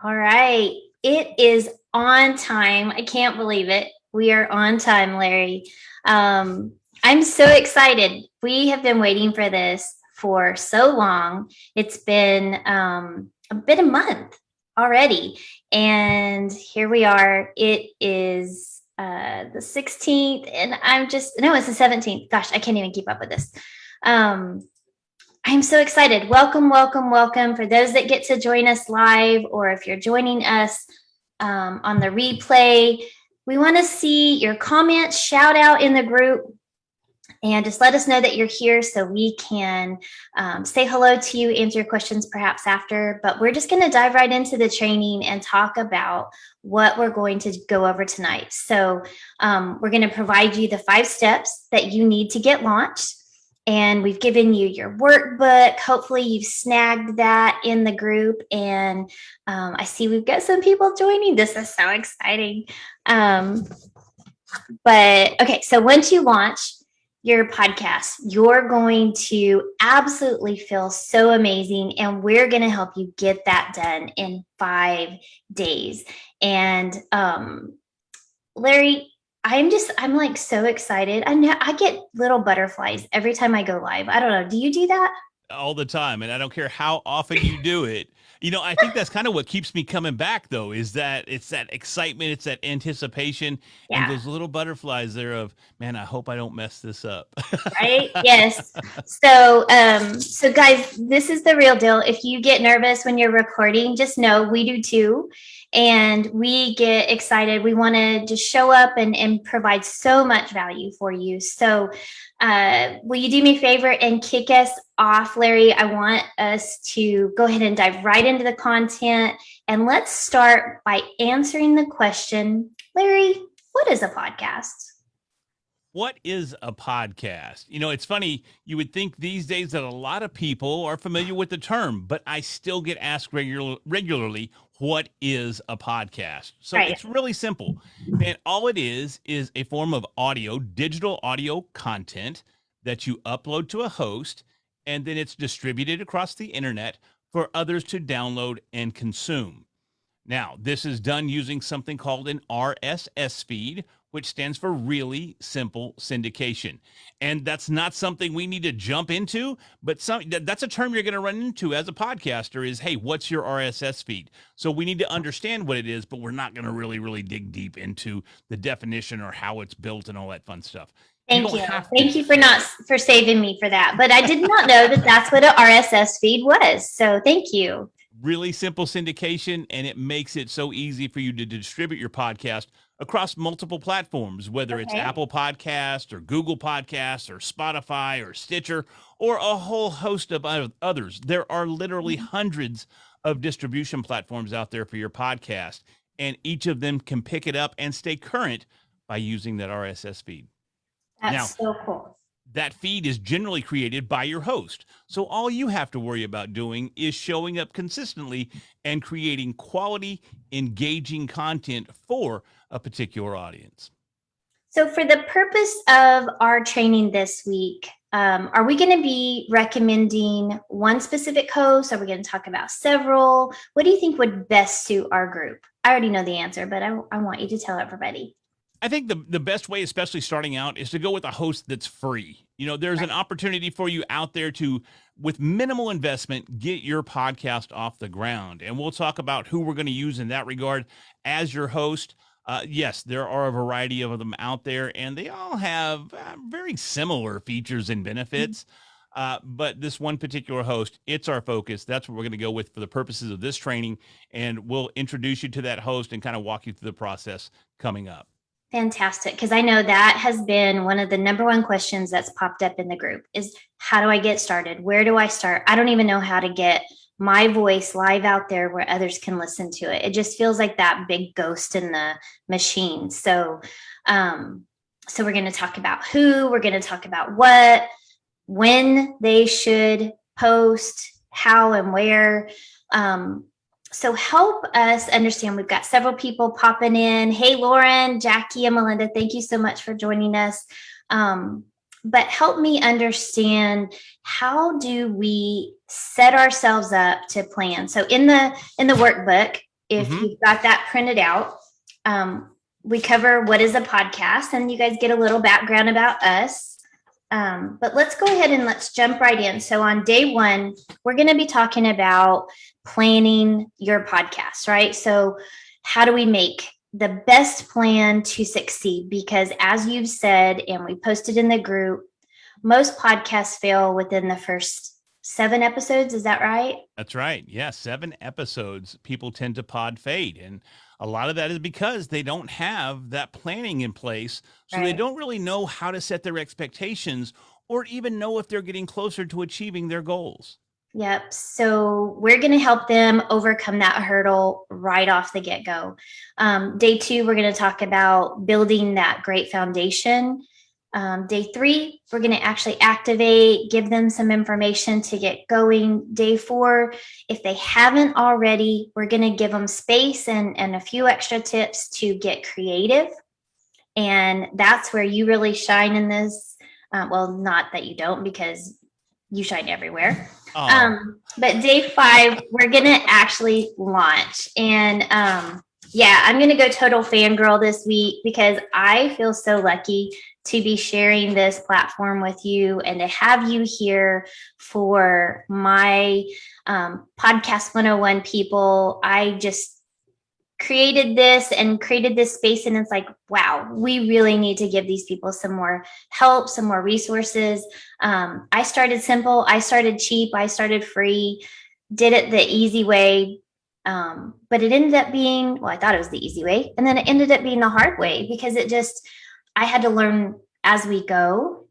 All right. It is on time. I can't believe it. We are on time, Larry. I'm so excited. We have been waiting for this for so long. It's been a month already. And here we are. It is the 16th, and no, it's the 17th. Gosh, I can't even keep up with this. Um, I'm so excited. Welcome, welcome, welcome. For those that get to join us live, or if you're joining us on the replay, we want to see your comments, shout out in the group, and just let us know that you're here so we can say hello to you, answer your questions perhaps after. But we're just going to dive right into the training and talk about what we're going to go over tonight. So we're going to provide you the 5 steps that you need to get launched. And we've given you your workbook. Hopefully you've snagged that in the group. And I see we've got some people joining. This is so exciting. But okay, so once you launch your podcast, you're going to absolutely feel so amazing. And we're going to help you get that done in 5 days. And Larry, I'm like so excited. I know I get little butterflies every time I go live. I don't know. Do you do that? All the time, and I don't care how often you do it. I think that's kind of what keeps me coming back, though, is that it's that excitement, it's that anticipation, and Yeah. those little butterflies there of, man, I hope I don't mess this up. Right? Yes. So guys, this is the real deal. If you get nervous when you're recording, just know we do too. And we get excited. We want to just show up and provide so much value for you. So will you do me a favor and kick us off, Larry? I want us to go ahead and dive right into the content. And let's start by answering the question, Larry, what is a podcast? What is a podcast? It's funny. You would think these days that a lot of people are familiar with the term, but I still get asked regularly, what is a podcast? So Right. it's really simple. Man, all it is a form of digital audio content that you upload to a host, and then it's distributed across the internet for others to download and consume. Now, this is done using something called an RSS feed, which stands for really simple syndication. And that's not something we need to jump into, but that's a term you're going to run into as a podcaster is, hey, what's your RSS feed? So we need to understand what it is, but we're not going to really dig deep into the definition or how it's built and all that fun stuff. Thank you. Thank you for saving me for that. But I did not know that that's what an RSS feed was. So thank you. Really simple syndication, and it makes it so easy for you to distribute your podcast across multiple platforms, whether it's Apple Podcast or Google Podcasts or Spotify or Stitcher or a whole host of others. There are literally hundreds of distribution platforms out there for your podcast, and each of them can pick it up and stay current by using that RSS feed. That's so cool. That feed is generally created by your host. So all you have to worry about doing is showing up consistently and creating quality, engaging content for a particular audience. So for the purpose of our training this week, are we going to be recommending one specific host? Are we going to talk about several? What do you think would best suit our group? I already know the answer, but I want you to tell everybody. I think the best way, especially starting out, is to go with a host that's free. There's an opportunity for you out there to, with minimal investment, get your podcast off the ground. And we'll talk about who we're going to use in that regard as your host. Yes, there are a variety of them out there, and they all have very similar features and benefits. But this one particular host, it's our focus. That's what we're going to go with for the purposes of this training. And we'll introduce you to that host and kind of walk you through the process coming up. Fantastic. Because I know that has been one of the number one questions that's popped up in the group is, how do I get started? Where do I start? I don't even know how to get my voice live out there where others can listen to it. It just feels like that big ghost in the machine. So we're going to talk about who, we're going to talk about what, when they should post, how and where. So help us understand. We've got several people popping in. Hey, Lauren, Jackie, and Melinda, thank you so much for joining us. But help me understand, how do we set ourselves up to plan? So in the workbook, if Mhm. you've got that printed out, we cover what is a podcast, and you guys get a little background about us. But let's go ahead and let's jump right in. So on day one, we're going to be talking about planning your podcast, right? So how do we make the best plan to succeed? Because as you've said, and we posted in the group, most podcasts fail within the first 7 episodes. Is that right? That's right. Yeah, 7 episodes, people tend to pod fade, and a lot of that is because they don't have that planning in place, so they Right. don't really know how to set their expectations or even know if they're getting closer to achieving their goals. Yep. So we're going to help them overcome that hurdle right off the get go. Day two, we're going to talk about building that great foundation. Day three, we're going to actually activate, give them some information to get going. Day four, if they haven't already, we're going to give them space and a few extra tips to get creative. And that's where you really shine in this. Well, not that you don't, because you shine everywhere. Oh, But day five, we're gonna actually launch. And yeah, I'm gonna go total fangirl this week because I feel so lucky to be sharing this platform with you and to have you here for my podcast 101 people. I just created this and created this space, and it's like, wow, we really need to give these people some more help, some more resources. I started simple, I started cheap, I started free, did it the easy way. But it ended up being, well, I thought it was the easy way, and then it ended up being the hard way because I had to learn as we go,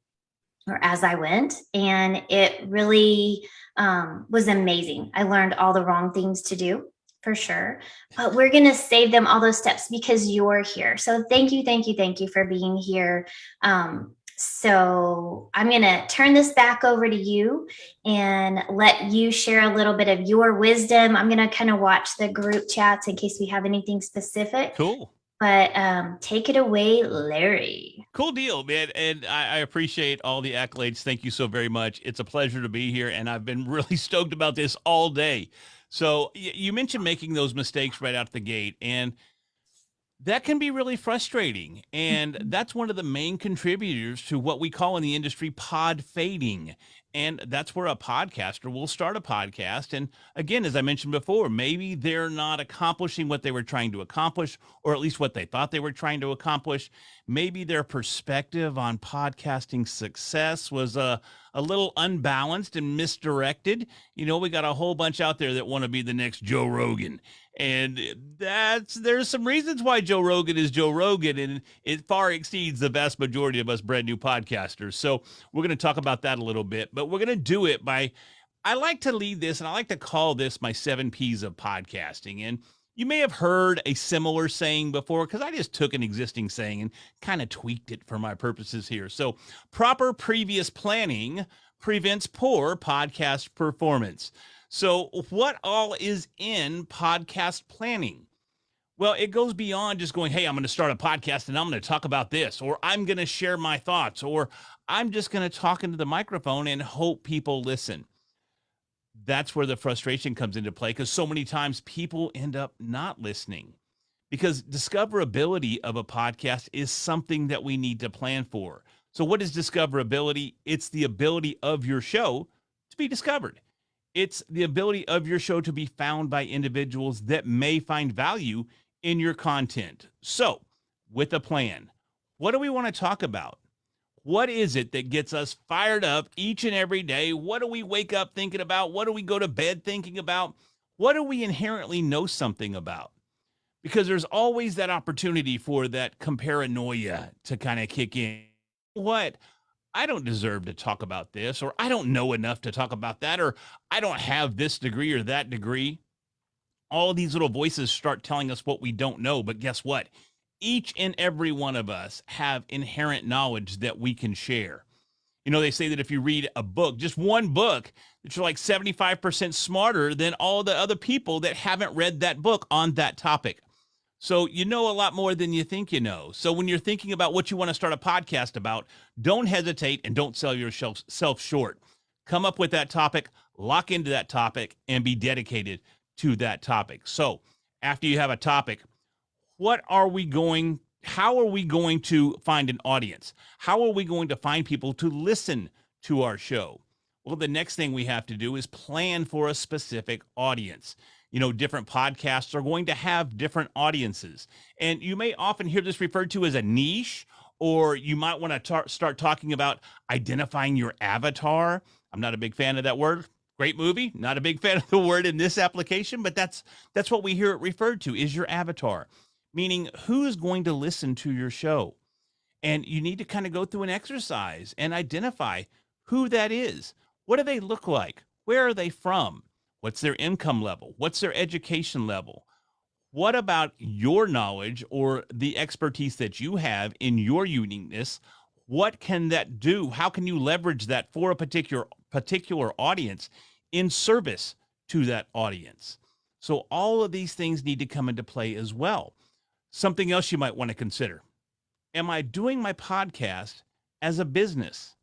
or as I went, and it really was amazing. I learned all the wrong things to do, for sure, but we're going to save them all those steps because you're here. So thank you, thank you, thank you for being here. So I'm going to turn this back over to you and let you share a little bit of your wisdom. I'm going to kind of watch the group chats in case we have anything specific, cool. but take it away, Larry. Cool deal, man. And I appreciate all the accolades. Thank you so very much. It's a pleasure to be here. And I've been really stoked about this all day. So you mentioned making those mistakes right out the gate. And that can be really frustrating. And that's one of the main contributors to what we call in the industry pod fading. And that's where a podcaster will start a podcast. And again, as I mentioned before, maybe they're not accomplishing what they were trying to accomplish, or at least what they thought they were trying to accomplish. Maybe their perspective on podcasting success was a little unbalanced and misdirected. You know, we got a whole bunch out there that want to be the next Joe Rogan. And there's some reasons why Joe Rogan is Joe Rogan, and it far exceeds the vast majority of us brand new podcasters. So we're going to talk about that a little bit, but we're going to do it by, I like to lead this and I like to call this my 7Ps of podcasting. And you may have heard a similar saying before because I just took an existing saying and kind of tweaked it for my purposes here. So proper previous planning prevents poor podcast performance. So, what all is in podcast planning? Well, it goes beyond just going, hey, I'm going to start a podcast and I'm going to talk about this, or I'm going to share my thoughts, or I'm just going to talk into the microphone and hope people listen. That's where the frustration comes into play because so many times people end up not listening because discoverability of a podcast is something that we need to plan for. So, what is discoverability? It's the ability of your show to be discovered. It's the ability of your show to be found by individuals that may find value in your content. So, with a plan, what do we want to talk about? What is it that gets us fired up each and every day? What do we wake up thinking about? What do we go to bed thinking about? What do we inherently know something about? Because there's always that opportunity for that comparanoia to kind of kick in. What? I don't deserve to talk about this, or I don't know enough to talk about that, or I don't have this degree or that degree. All these little voices start telling us what we don't know. But guess what? Each and every one of us have inherent knowledge that we can share. You know, they say that if you read a book, just one book, that you're like 75% smarter than all the other people that haven't read that book on that topic. So you know a lot more than you think you know. So when you're thinking about what you want to start a podcast about, don't hesitate and don't sell yourself short. Come up with that topic, lock into that topic, and be dedicated to that topic. So after you have a topic, how are we going to find an audience? How are we going to find people to listen to our show? Well, the next thing we have to do is plan for a specific audience. Different podcasts are going to have different audiences. And you may often hear this referred to as a niche, or you might want to start talking about identifying your avatar. I'm not a big fan of that word. Great movie. Not a big fan of the word in this application, but that's what we hear it referred to, is your avatar, meaning who's going to listen to your show. And you need to kind of go through an exercise and identify who that is. What do they look like? Where are they from? What's their income level? What's their education level? What about your knowledge or the expertise that you have in your uniqueness? What can that do? How can you leverage that for a particular audience in service to that audience? So all of these things need to come into play as well. Something else you might want to consider. Am I doing my podcast as a business?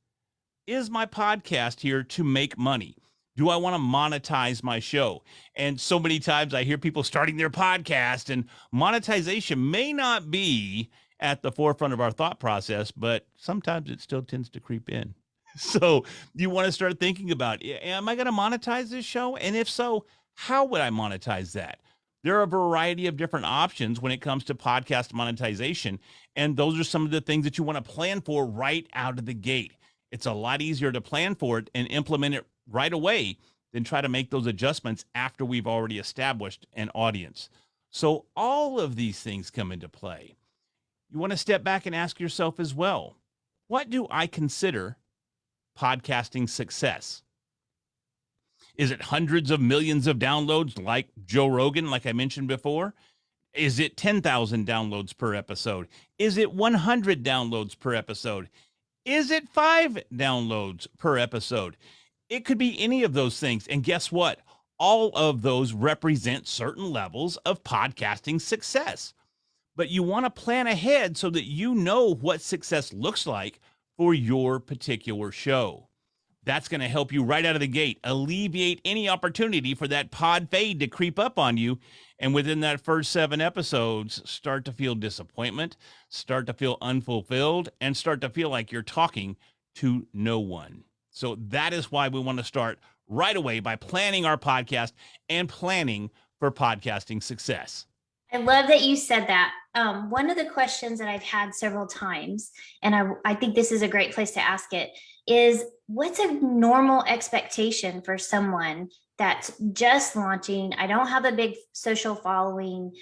Is my podcast here to make money? Do I want to monetize my show? And so many times I hear people starting their podcast, and monetization may not be at the forefront of our thought process, but sometimes it still tends to creep in. So you want to start thinking about, am I going to monetize this show? And if so, how would I monetize that? There are a variety of different options when it comes to podcast monetization, and those are some of the things that you want to plan for right out of the gate. It's a lot easier to plan for it and implement it right away than try to make those adjustments after we've already established an audience. So all of these things come into play. You want to step back and ask yourself as well, what do I consider podcasting success? Is it hundreds of millions of downloads like Joe Rogan, like I mentioned before? Is it 10,000 downloads per episode? Is it 100 downloads per episode? Is it 5 downloads per episode? It could be any of those things. And guess what? All of those represent certain levels of podcasting success. But you want to plan ahead so that you know what success looks like for your particular show. That's going to help you right out of the gate, alleviate any opportunity for that pod fade to creep up on you. And within that first 7 episodes, start to feel disappointment, start to feel unfulfilled, and start to feel like you're talking to no one. So that is why we want to start right away by planning our podcast and planning for podcasting success. I love that you said that. One of the questions that I've had several times, and I think this is a great place to ask it, is what's a normal expectation for someone that's just launching? I don't have a big social following.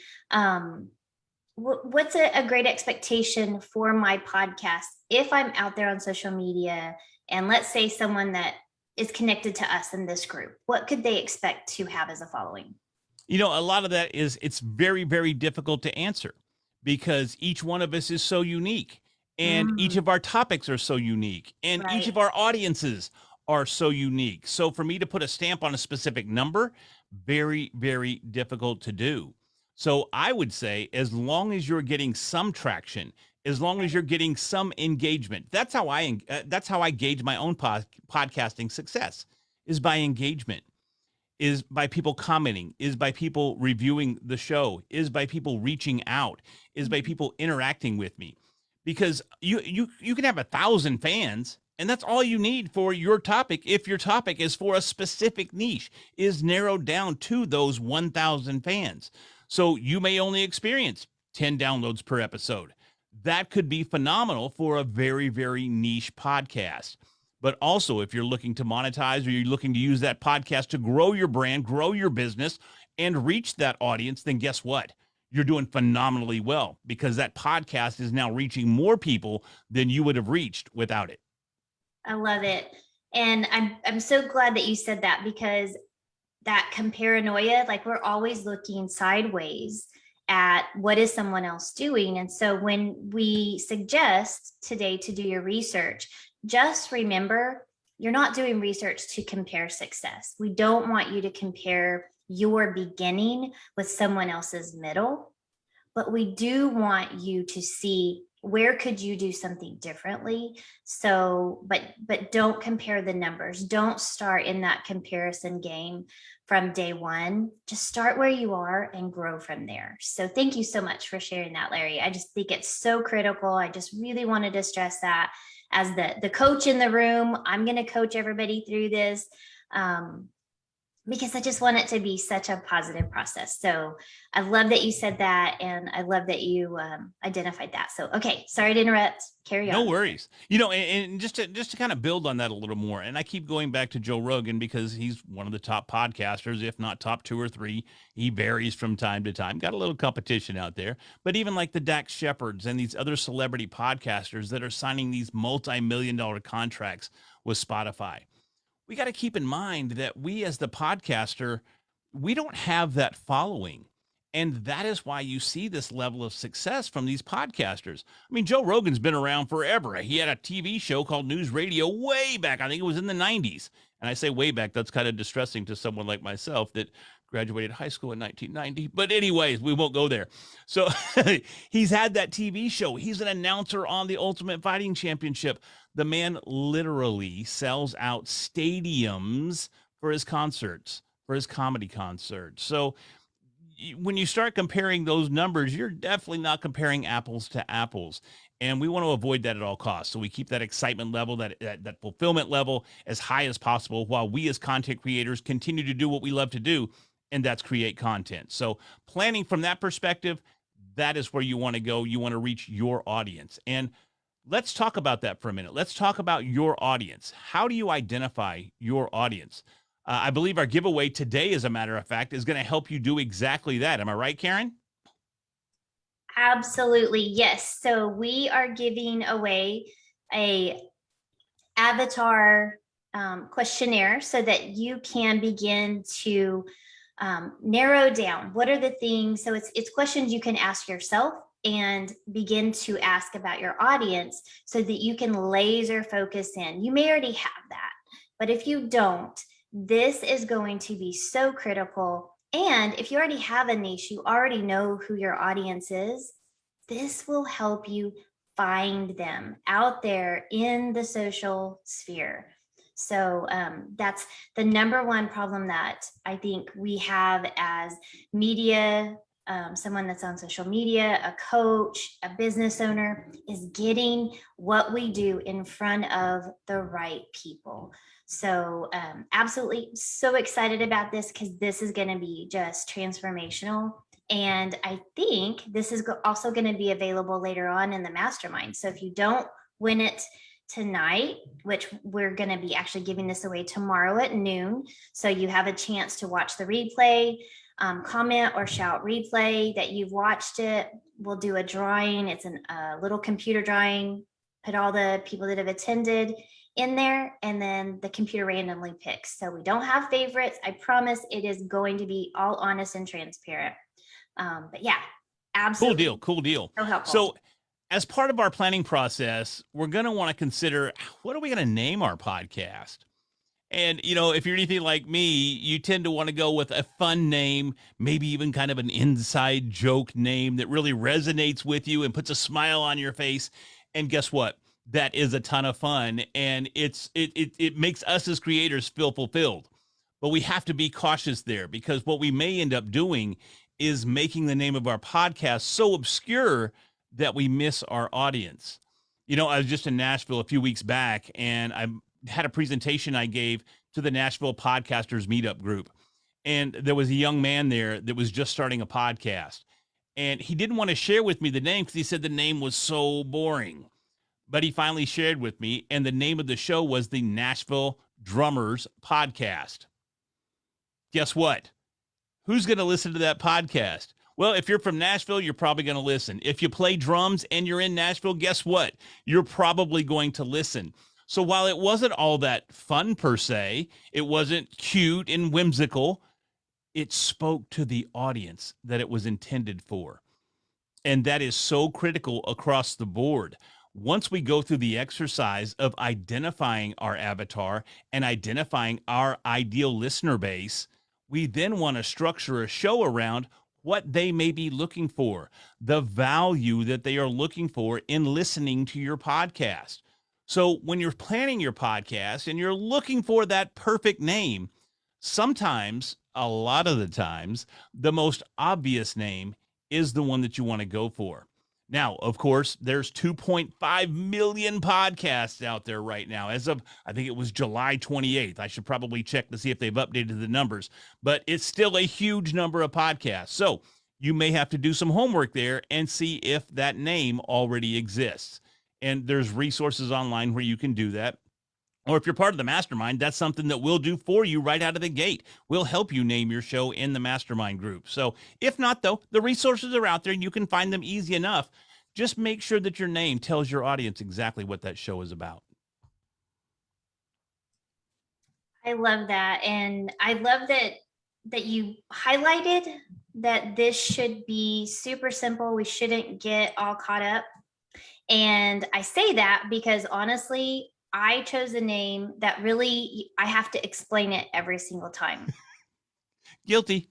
What's a great expectation for my podcast if I'm out there on social media, and let's say someone that is connected to us in this group, what could they expect to have as a following? A lot of that is, it's very, very difficult to answer because each one of us is so unique, and each of our topics are so unique, and each of our audiences are so unique. So for me to put a stamp on a specific number, very, very difficult to do. So I would say, as long as you're getting some traction, as long as you're getting some engagement, that's how I gauge my own podcasting success, is by engagement, is by people commenting, is by people reviewing the show, is by people reaching out, is by people interacting with me. Because you can have 1,000 fans, and that's all you need for your topic. If your topic is for a specific niche, is narrowed down to those 1,000 fans. So you may only experience 10 downloads per episode. That could be phenomenal for a very, very niche podcast. But also, if you're looking to monetize, or you're looking to use that podcast to grow your brand, grow your business, and reach that audience, then guess what? You're doing phenomenally well, because that podcast is now reaching more people than you would have reached without it. I love it. And I'm so glad that you said that, because that comparanoia, like, we're always looking sideways at what is someone else doing. And so when we suggest today to do your research, just remember, you're not doing research to compare success. We don't want you to compare your beginning with someone else's middle, but we do want you to see where could you do something differently? So, but don't compare the numbers. Don't start in that comparison game from day one. Just start where you are and grow from there. So thank you so much for sharing that, Larry. I just think it's so critical. I just really wanted to stress that as the coach in the room. I'm going to coach everybody through this. Because I just want it to be such a positive process. So I love that you said that, and I love that you identified that. So, okay, sorry to interrupt. Carry No on. worries. And just to kind of build on that a little more, and I keep going back to Joe Rogan because he's one of the top podcasters, if not top two or three. He varies from time to time. Got a little competition out there, but even like the Dax Shepherds and these other celebrity podcasters that are signing these multi-million-dollar contracts with Spotify, we got to keep in mind that we as the podcaster, we don't have that following. And that is why you see this level of success from these podcasters. I mean, Joe Rogan's been around forever. He had a TV show called News Radio way back. I think it was in the 90s. And I say way back, that's kind of distressing to someone like myself that graduated high school in 1990. But anyways, we won't go there. So he's had that TV show. He's an announcer on the Ultimate Fighting Championship. The man literally sells out stadiums for his concerts, for his comedy concerts. So when you start comparing those numbers, you're definitely not comparing apples to apples. And we want to avoid that at all costs. So we keep that excitement level, that fulfillment level as high as possible while we as content creators continue to do what we love to do, and that's create content. So planning from that perspective, that is where you want to go. You want to reach your audience. And let's talk about that for a minute. Let's talk about your audience. How do you identify your audience? I believe our giveaway today, as a matter of fact, is going to help you do exactly that. Am I right, Karen? Absolutely. Yes. So we are giving away a avatar questionnaire so that you can begin to narrow down what are the things. So it's questions you can ask yourself and begin to ask about your audience so that you can laser focus in. You may already have that, but if you don't, this is going to be so critical. And if you already have a niche, you already know who your audience is, this will help you find them out there in the social sphere. So that's the number one problem that I think we have as media, someone that's on social media, a coach, a business owner, is getting what we do in front of the right people. So absolutely so excited about this because this is going to be just transformational. And I think this is also going to be available later on in the mastermind. So if you don't win it tonight, which we're going to be actually giving this away tomorrow at noon, so you have a chance to watch the replay, comment or shout replay that you've watched it. We'll do a drawing. It's a little computer drawing, put all the people that have attended in there, and then the computer randomly picks. So we don't have favorites. I promise it is going to be all honest and transparent. But yeah, absolutely. Cool deal. So helpful. So as part of our planning process, we're going to want to consider, what are we going to name our podcast? And, if you're anything like me, you tend to want to go with a fun name, maybe even kind of an inside joke name that really resonates with you and puts a smile on your face. And guess what? That is a ton of fun. And it makes us as creators feel fulfilled. But we have to be cautious there, because what we may end up doing is making the name of our podcast so obscure that we miss our audience. I was just in Nashville a few weeks back, and I had a presentation I gave to the Nashville Podcasters Meetup group. And there was a young man there that was just starting a podcast. And he didn't want to share with me the name because he said the name was so boring. But he finally shared with me, and the name of the show was the Nashville Drummers Podcast. Guess what? Who's going to listen to that podcast? Well, if you're from Nashville, you're probably going to listen. If you play drums and you're in Nashville, guess what? You're probably going to listen. So while it wasn't all that fun per se, it wasn't cute and whimsical, it spoke to the audience that it was intended for. And that is so critical across the board. Once we go through the exercise of identifying our avatar and identifying our ideal listener base, we then want to structure a show around what they may be looking for, the value that they are looking for in listening to your podcast. So when you're planning your podcast and you're looking for that perfect name, sometimes, a lot of the times, the most obvious name is the one that you want to go for. Now, of course, there's 2.5 million podcasts out there right now. As of, I think it was July 28th. I should probably check to see if they've updated the numbers, but it's still a huge number of podcasts. So you may have to do some homework there and see if that name already exists. And there's resources online where you can do that. Or if you're part of the mastermind, that's something that we'll do for you right out of the gate. We'll help you name your show in the mastermind group. So if not, though, the resources are out there and you can find them easy enough. Just make sure that your name tells your audience exactly what that show is about. I love that. And I love that you highlighted that this should be super simple. We shouldn't get all caught up. And I say that because honestly, I chose a name that really I have to explain it every single time. Guilty.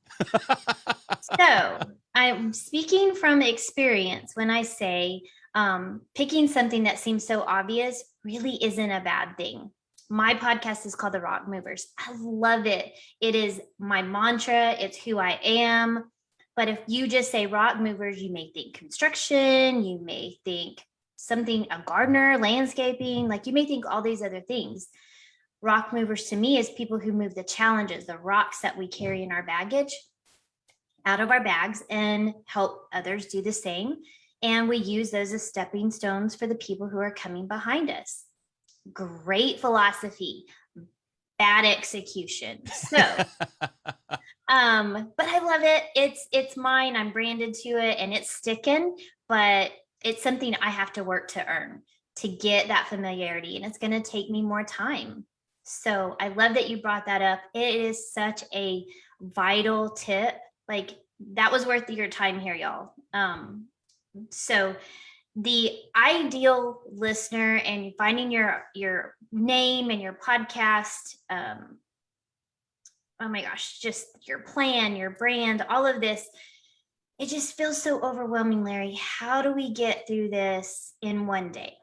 So I'm speaking from experience when I say picking something that seems so obvious really isn't a bad thing. My podcast is called The Rock Movers. I love it. It is my mantra. It's who I am. But if you just say rock movers, you may think construction, you may think something, a gardener, landscaping, like you may think all these other things. Rock movers to me is people who move the challenges, the rocks that we carry in our baggage out of our bags and help others do the same. And we use those as stepping stones for the people who are coming behind us. Great philosophy, bad execution. So, but I love it. It's mine. I'm branded to it and it's sticking, but it's something I have to work to earn to get that familiarity. And it's going to take me more time. So I love that you brought that up. It is such a vital tip. Like that was worth your time here, y'all. So the ideal listener and finding your name and your podcast, oh my gosh, just your plan, your brand, all of this, it just feels so overwhelming, Larry. How do we get through this in one day?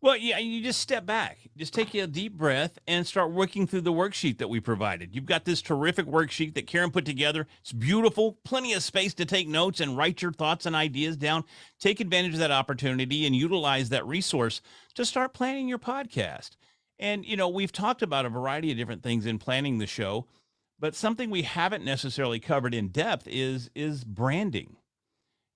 Well, yeah, you just step back, just take a deep breath and start working through the worksheet that we provided. You've got this terrific worksheet that Karen put together. It's beautiful, plenty of space to take notes and write your thoughts and ideas down. Take advantage of that opportunity and utilize that resource to start planning your podcast. And, you know, we've talked about a variety of different things in planning the show, but something we haven't necessarily covered in depth is branding.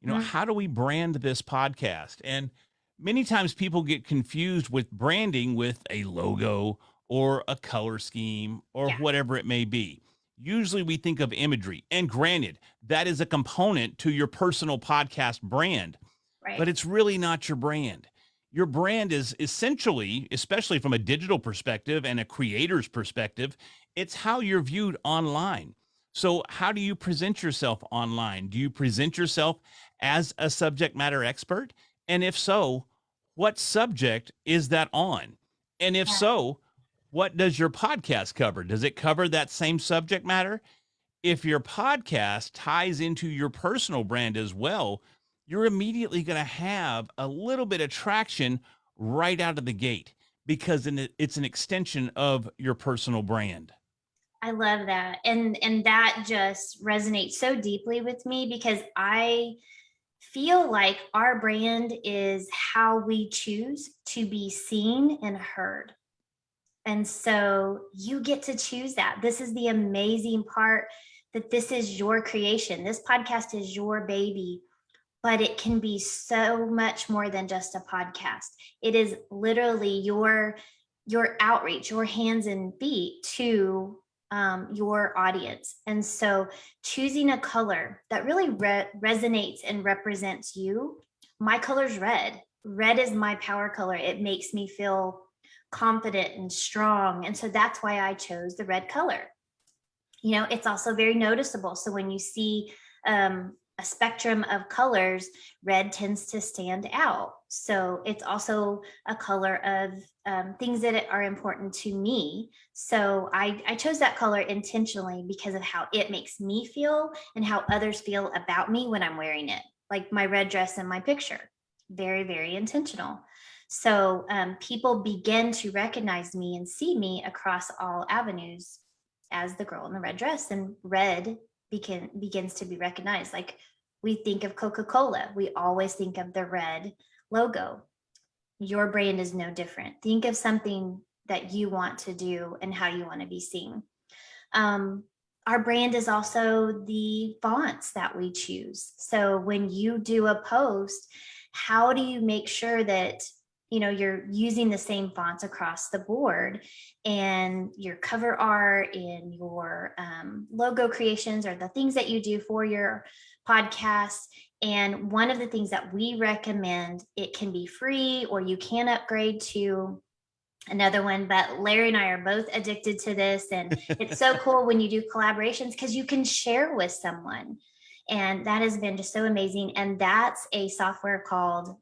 You know, how do we brand this podcast? And many times people get confused with branding with a logo or a color scheme or Yeah. whatever it may be. Usually we think of imagery, and granted, that is a component to your personal podcast brand, Right. but it's really not your brand. Your brand is essentially, especially from a digital perspective and a creator's perspective, it's how you're viewed online. So, how do you present yourself online? Do you present yourself as a subject matter expert? And if so, what subject is that on? And if Yeah. so, what does your podcast cover? Does it cover that same subject matter? If your podcast ties into your personal brand as well, you're immediately going to have a little bit of traction right out of the gate because it's an extension of your personal brand. I love that. And that just resonates so deeply with me because I feel like our brand is how we choose to be seen and heard. And so you get to choose that. This is the amazing part that this is your creation. This podcast is your baby, but it can be so much more than just a podcast. It is literally your outreach, your hands and feet to your audience. And so choosing a color that really resonates and represents you. My color's red. Red is my power color. It makes me feel confident and strong. And so that's why I chose the red color. You know, it's also very noticeable. So when you see a spectrum of colors, red tends to stand out. So it's also a color of things that are important to me. So I chose that color intentionally because of how it makes me feel and how others feel about me when I'm wearing it. Like my red dress in my picture, very, very intentional. So people begin to recognize me and see me across all avenues as the girl in the red dress, and red begins to be recognized. Like we think of Coca-Cola, we always think of the red logo. Your brand is no different. Think of something that you want to do and how you want to be seen. Our brand is also the fonts that we choose. So when you do a post, how do you make sure that you're using the same fonts across the board, and your cover art and your logo creations are the things that you do for your podcast. And one of the things that we recommend, it can be free or you can upgrade to another one, but Larry and I are both addicted to this, and it's so cool when you do collaborations because you can share with someone, and that has been just so amazing. And that's a software called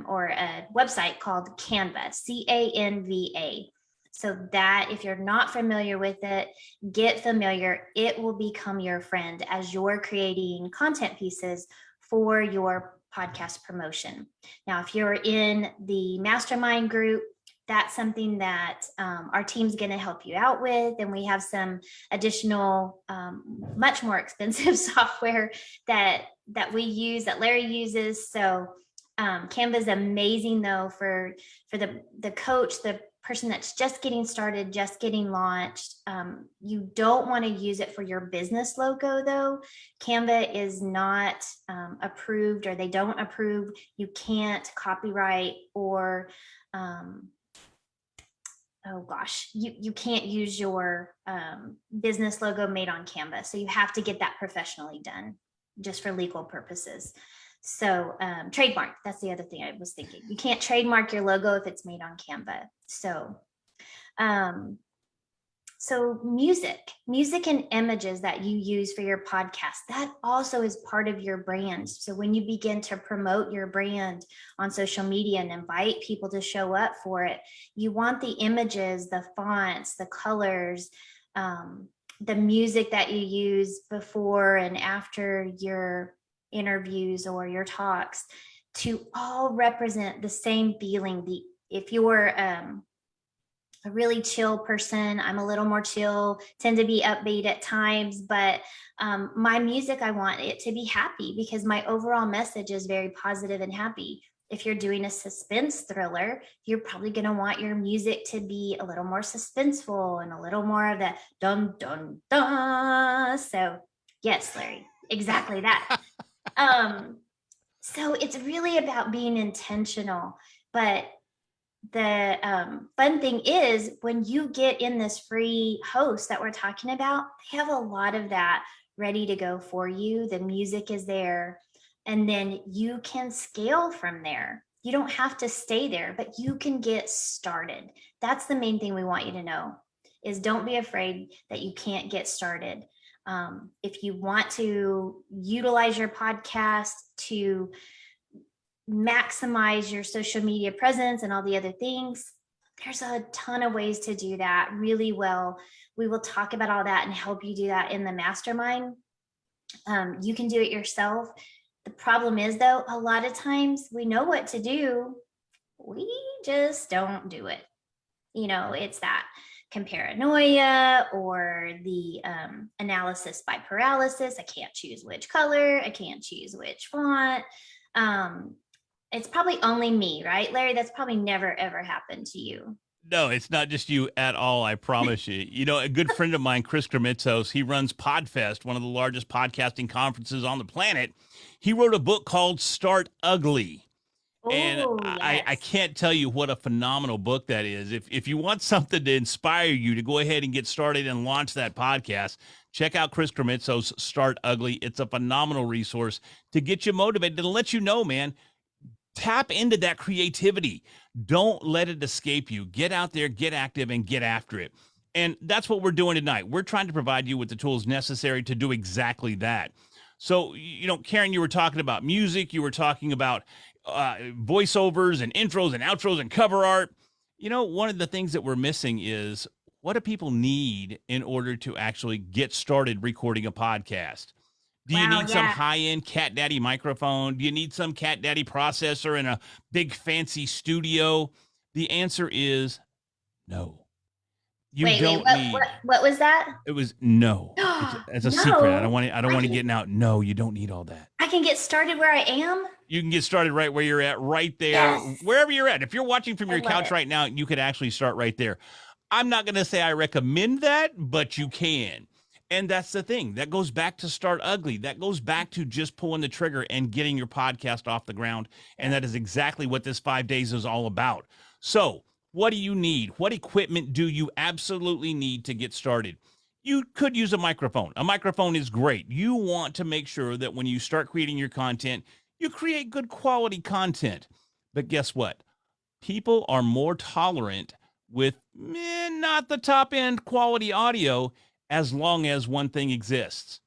or a website called Canva, Canva. So that if you're not familiar with it, get familiar. It will become your friend as you're creating content pieces for your podcast promotion. Now, if you're in the mastermind group, that's something that our team's going to help you out with. And we have some additional, much more expensive software that we use, that Larry uses. So Canva is amazing though for the coach, the person that's just getting started, just getting launched. You don't want to use it for your business logo though. Canva is not approved, or they don't approve. You can't copyright or you can't use your business logo made on Canva. So you have to get that professionally done just for legal purposes. So trademark, that's the other thing I was thinking. You can't trademark your logo if it's made on Canva. So music and images that you use for your podcast, that also is part of your brand. So when you begin to promote your brand on social media and invite people to show up for it, you want the images, the fonts, the colors, the music that you use before and after your interviews or your talks to all represent the same feeling. If you're a really chill person, I'm a little more chill, tend to be upbeat at times, but my music, I want it to be happy because my overall message is very positive and happy. If you're doing a suspense thriller, you're probably going to want your music to be a little more suspenseful and a little more of that dun dun dun. So yes, Larry, exactly that. So it's really about being intentional. But the fun thing is when you get in this free host that we're talking about, they have a lot of that ready to go for you. The music is there, and then you can scale from there. You don't have to stay there, but you can get started. That's the main thing we want you to know, is don't be afraid that you can't get started. If you want to utilize your podcast to maximize your social media presence and all the other things, there's a ton of ways to do that really well. We will talk about all that and help you do that in the mastermind. You can do it yourself. The problem is though, a lot of times we know what to do, we just don't do it. It's that comparanoia or the analysis by paralysis. I can't choose which color, I can't choose which font. It's probably only me, right, Larry? That's probably never, ever happened to you. No, it's not just you at all. I promise you. A good friend of mine, Chris Kremitzos, he runs Podfest, one of the largest podcasting conferences on the planet. He wrote a book called Start Ugly. And I can't tell you what a phenomenal book that is. If you want something to inspire you to go ahead and get started and launch that podcast, check out Chris Kremitzos' Start Ugly. It's a phenomenal resource to get you motivated and let you know, man, tap into that creativity. Don't let it escape you. Get out there, get active, and get after it. And that's what we're doing tonight. We're trying to provide you with the tools necessary to do exactly that. So, Karen, you were talking about music, you were talking about voiceovers and intros and outros and cover art. One of the things that we're missing is, what do people need in order to actually get started recording a podcast? Do you Wow, need some yeah. high-end Cat Daddy microphone? Do you need some Cat Daddy processor in a big fancy studio? The answer is no. You Wait, don't need. what was that? It was no. It's a secret. I don't No, want to. I don't I want to can get out. No, you don't need all that. I can get started where I am. You can get started right where you're at, right there, Yes, wherever you're at. If you're watching from I your love couch it. right now, you could actually start right there. I'm not going to say I recommend that, but you can. And that's the thing. That goes back to Start Ugly. That goes back to just pulling the trigger and getting your podcast off the ground. And that is exactly what this 5 days is all about. So, what do you need? What equipment do you absolutely need to get started? You could use a microphone. A microphone is great. You want to make sure that when you start creating your content, you create good quality content. But guess what? People are more tolerant with not the top end quality audio, as long as one thing exists: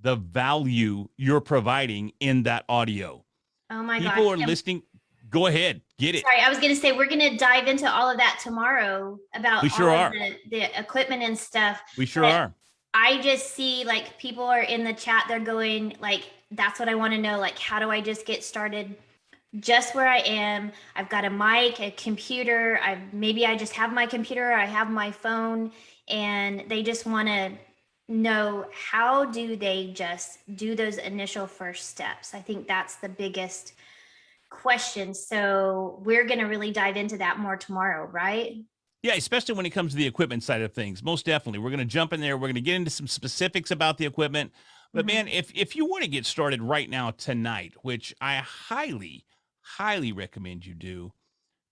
the value you're providing in that audio. Oh my People gosh. are listening. Go ahead, get it. Sorry, I was going to say we're going to dive into all of that tomorrow about We all sure of are. the equipment and stuff. We sure But are. I just see like people are in the chat, they're going like, that's what I want to know. Like, how do I just get started just where I am? I've got a mic, a computer. Maybe I just have my computer, I have my phone, and they just want to know, how do they just do those initial first steps? I think that's the biggest question. So we're going to really dive into that more tomorrow, right? Yeah, especially when it comes to the equipment side of things. Most definitely. We're going to jump in there. We're going to get into some specifics about the equipment. But Mhm. man, if you want to get started right now tonight, which I highly, highly recommend you do,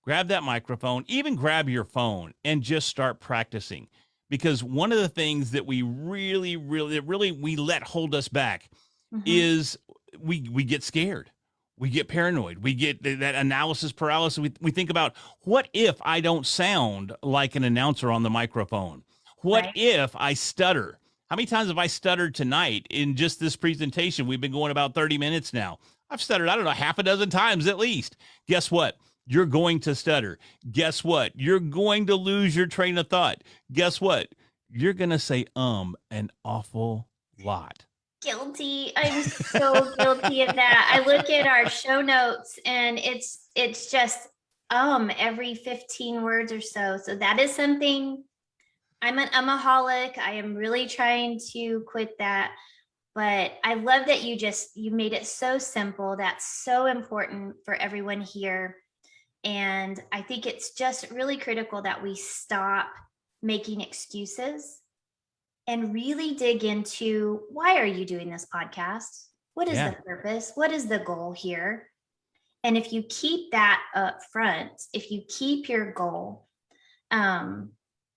grab that microphone, even grab your phone and just start practicing. Because one of the things that we really we let hold us back Mhm. is we get scared. We get paranoid. We get that analysis paralysis. We think about, what if I don't sound like an announcer on the microphone? What Right. if I stutter? How many times have I stuttered tonight in just this presentation? We've been going about 30 minutes now. I've stuttered, I don't know, half a dozen times at least. Guess what? You're going to stutter. Guess what? You're going to lose your train of thought. Guess what? You're going to say an awful lot. Guilty. I'm so guilty of that. I look at our show notes and it's just every 15 words or so. So that is something. I'm an umaholic. I am really trying to quit that. But I love that you made it so simple. That's so important for everyone here. And I think it's just really critical that we stop making excuses and really dig into, why are you doing this podcast? What is Yeah. the purpose? What is the goal here? And if you keep that up front, if you keep your goal,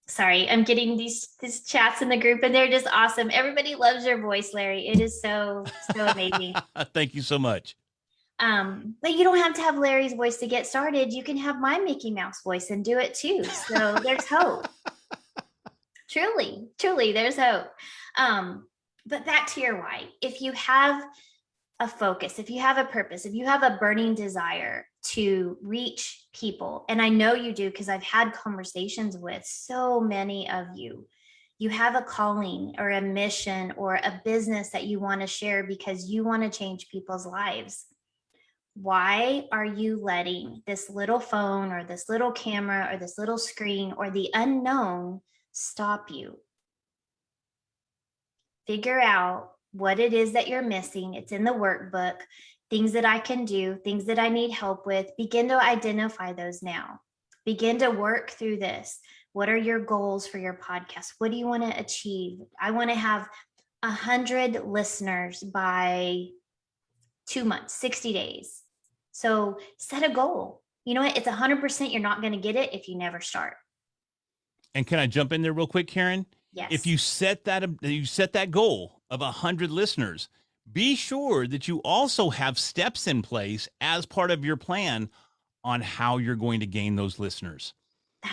sorry, I'm getting these chats in the group and they're just awesome. Everybody loves your voice, Larry. It is so amazing. Thank you so much. But you don't have to have Larry's voice to get started. You can have my Mickey Mouse voice and do it too. So there's hope. Truly, there's hope. But back to your why. If you have a focus, if you have a purpose, if you have a burning desire to reach people, and I know you do because I've had conversations with so many of you, you have a calling or a mission or a business that you want to share because you want to change people's lives. Why are you letting this little phone or this little camera or this little screen or the unknown stop you? Figure out what it is that you're missing. It's in the workbook. Things that I can do, things that I need help with. Begin to identify those now. Begin to work through this. What are your goals for your podcast? What do you want to achieve? I want to have 100 listeners by 2 months, 60 days. So set a goal. You know what? It's 100% you're not going to get it if you never start. And can I jump in there real quick, Karen? Yes. If you set that goal of 100 listeners, be sure that you also have steps in place as part of your plan on how you're going to gain those listeners.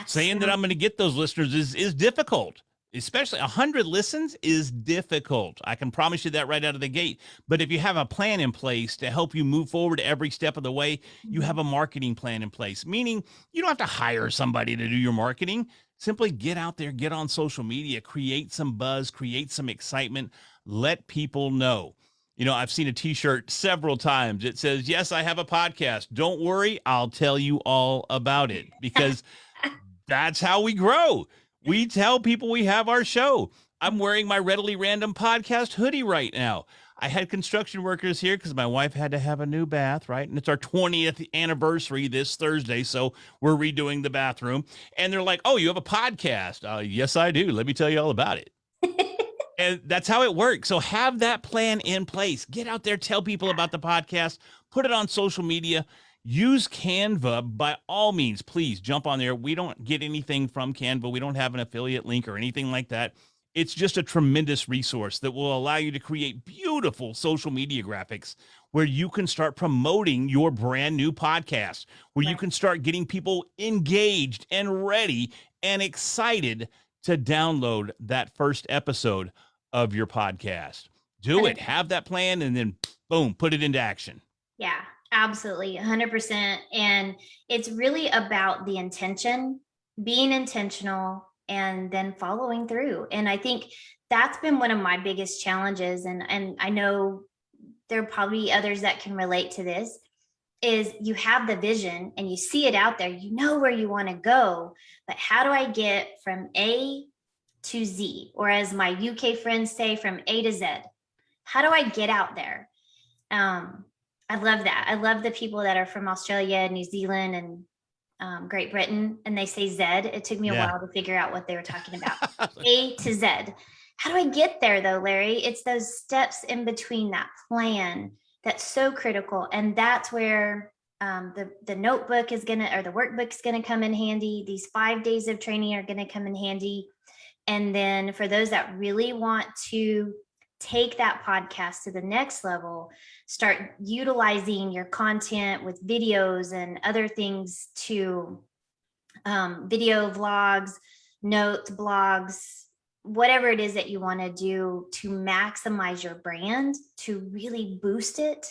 Saying that I'm going to get those listeners is difficult. Especially 100 listens is difficult. I can promise you that right out of the gate. But if you have a plan in place to help you move forward every step of the way, you have a marketing plan in place, meaning you don't have to hire somebody to do your marketing. Simply get out there, get on social media, create some buzz, create some excitement, let people know. I've seen a t-shirt several times. It says, "Yes, I have a podcast. Don't worry, I'll tell you all about it," because that's how we grow. We tell people we have our show. I'm wearing my Readily Random podcast hoodie right now. I had construction workers here because my wife had to have a new bath, right? And it's our 20th anniversary this Thursday. So we're redoing the bathroom. And they're like, "Oh, you have a podcast?" Yes, I do. Let me tell you all about it. And that's how it works. So have that plan in place. Get out there, tell people about the podcast, put it on social media. Use Canva by all means. Please jump on there. We don't get anything from Canva. We don't have an affiliate link or anything like that. It's just a tremendous resource that will allow you to create beautiful social media graphics where you can start promoting your brand new podcast, where you can start getting people engaged and ready and excited to download that first episode of your podcast. Do it. Have that plan and then boom, put it into action. Yeah, absolutely. 100%. And it's really about the intention, being intentional, and then following through. And I think that's been one of my biggest challenges. And I know there are probably others that can relate to this, is you have the vision and you see it out there, you know where you want to go, but how do I get from A to Z? Or as my UK friends say, from A to Z. How do I get out there? I love that. I love the people that are from Australia, New Zealand, and Great Britain, and they say Z. It took me a while to figure out what they were talking about. A to Z. How do I get there though, Larry? It's those steps in between that plan that's so critical. And that's where the notebook is or the workbook is gonna come in handy. These 5 days of training are gonna come in handy. And then for those that really want to take that podcast to the next level, start utilizing your content with videos and other things to video vlogs, notes, blogs, whatever it is that you want to do to maximize your brand, to really boost it.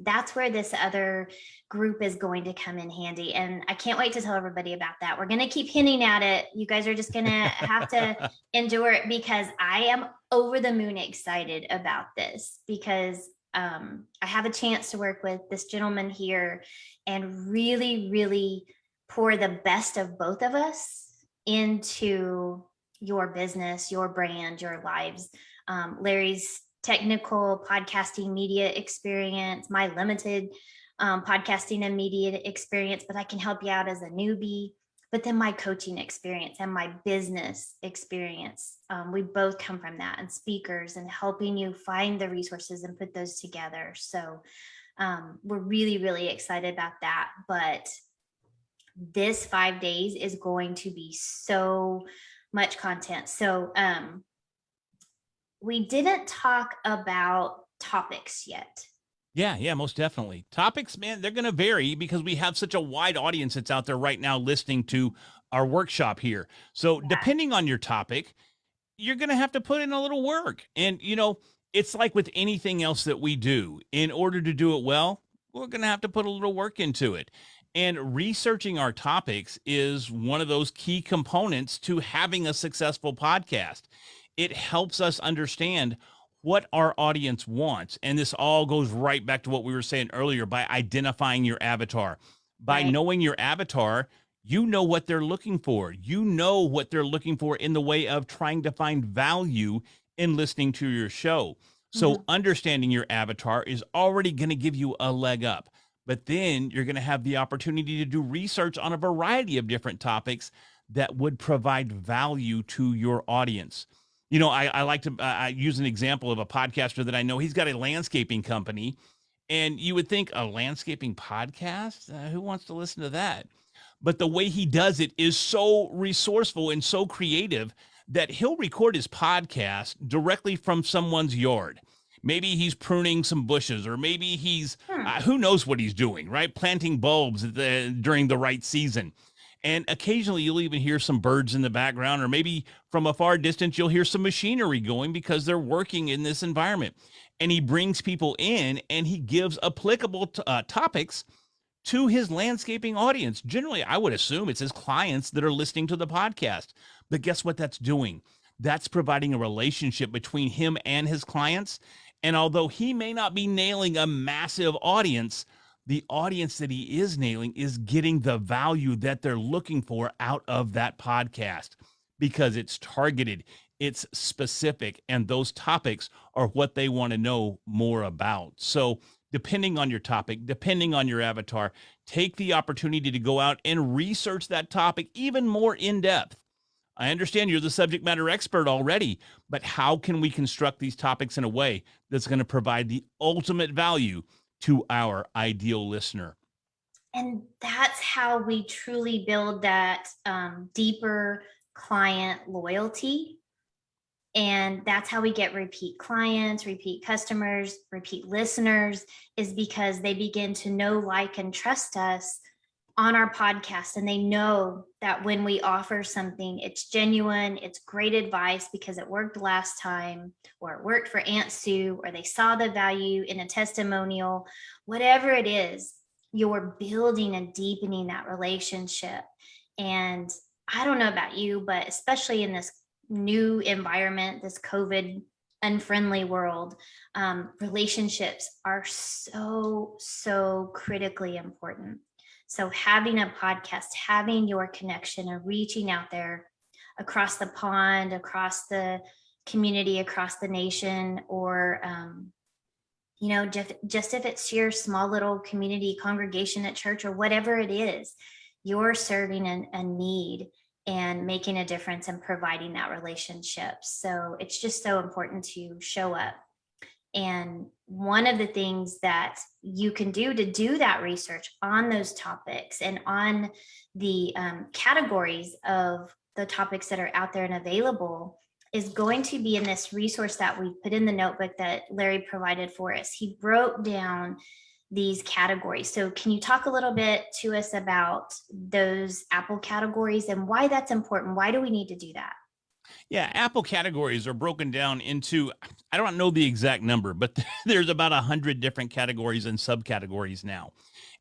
That's where this other group is going to come in handy. And I can't wait to tell everybody about that. We're going to keep hinting at it. You guys are just going to have to endure it, because I am over the moon excited about this, because I have a chance to work with this gentleman here and really, really pour the best of both of us into your business, your brand, your lives. Larry's technical podcasting media experience, my limited podcasting and media experience, but I can help you out as a newbie. But then my coaching experience and my business experience, we both come from that, and speakers, and helping you find the resources and put those together. So we're really, really excited about that. But this 5 days is going to be so much content. So we didn't talk about topics yet. Yeah, most definitely. Topics, man, they're going to vary because we have such a wide audience that's out there right now listening to our workshop here. So depending on your topic, you're going to have to put in a little work. And, it's like with anything else that we do. In order to do it well, we're going to have to put a little work into it. And researching our topics is one of those key components to having a successful podcast. It helps us understand what our audience wants. And this all goes right back to what we were saying earlier, by identifying your avatar. By knowing your avatar, you know what they're looking for. You know what they're looking for in the way of trying to find value in listening to your show. So understanding your avatar is already going to give you a leg up. But then you're going to have the opportunity to do research on a variety of different topics that would provide value to your audience. I like to use an example of a podcaster that I know. He's got a landscaping company, and you would think, a landscaping podcast? Who wants to listen to that? But the way he does it is so resourceful and so creative that he'll record his podcast directly from someone's yard. Maybe he's pruning some bushes, or maybe he's, who knows what he's doing, right? Planting bulbs during the right season. And occasionally you'll even hear some birds in the background, or maybe from a far distance, you'll hear some machinery going because they're working in this environment. And he brings people in and he gives applicable topics to his landscaping audience. Generally, I would assume it's his clients that are listening to the podcast. But guess what that's doing? That's providing a relationship between him and his clients. And although he may not be nailing a massive audience, the audience that he is nailing is getting the value that they're looking for out of that podcast because it's targeted, it's specific, and those topics are what they want to know more about. So, depending on your topic, depending on your avatar, take the opportunity to go out and research that topic even more in depth. I understand you're the subject matter expert already, but how can we construct these topics in a way that's going to provide the ultimate value to our ideal listener? And that's how we truly build that deeper client loyalty. And that's how we get repeat clients, repeat customers, repeat listeners, is because they begin to know, like, and trust us on our podcast. And they know that when we offer something, it's genuine, it's great advice because it worked last time, or it worked for Aunt Sue, or they saw the value in a testimonial, whatever it is, you're building and deepening that relationship. And I don't know about you, but especially in this new environment, this COVID unfriendly world, relationships are so critically important. So having a podcast, having your connection and reaching out there across the pond, across the community, across the nation, or just if it's your small little community congregation at church or whatever it is, you're serving a need and making a difference and providing that relationship. So it's just so important to show up. And one of the things that you can do to do that research on those topics and on the categories of the topics that are out there and available is going to be in this resource that we put in the notebook that Larry provided for us. He broke down these categories. So can you talk a little bit to us about those Apple categories and why that's important? Why do we need to do that? Yeah, Apple categories are broken down into, I don't know the exact number, but there's about 100 different categories and subcategories now.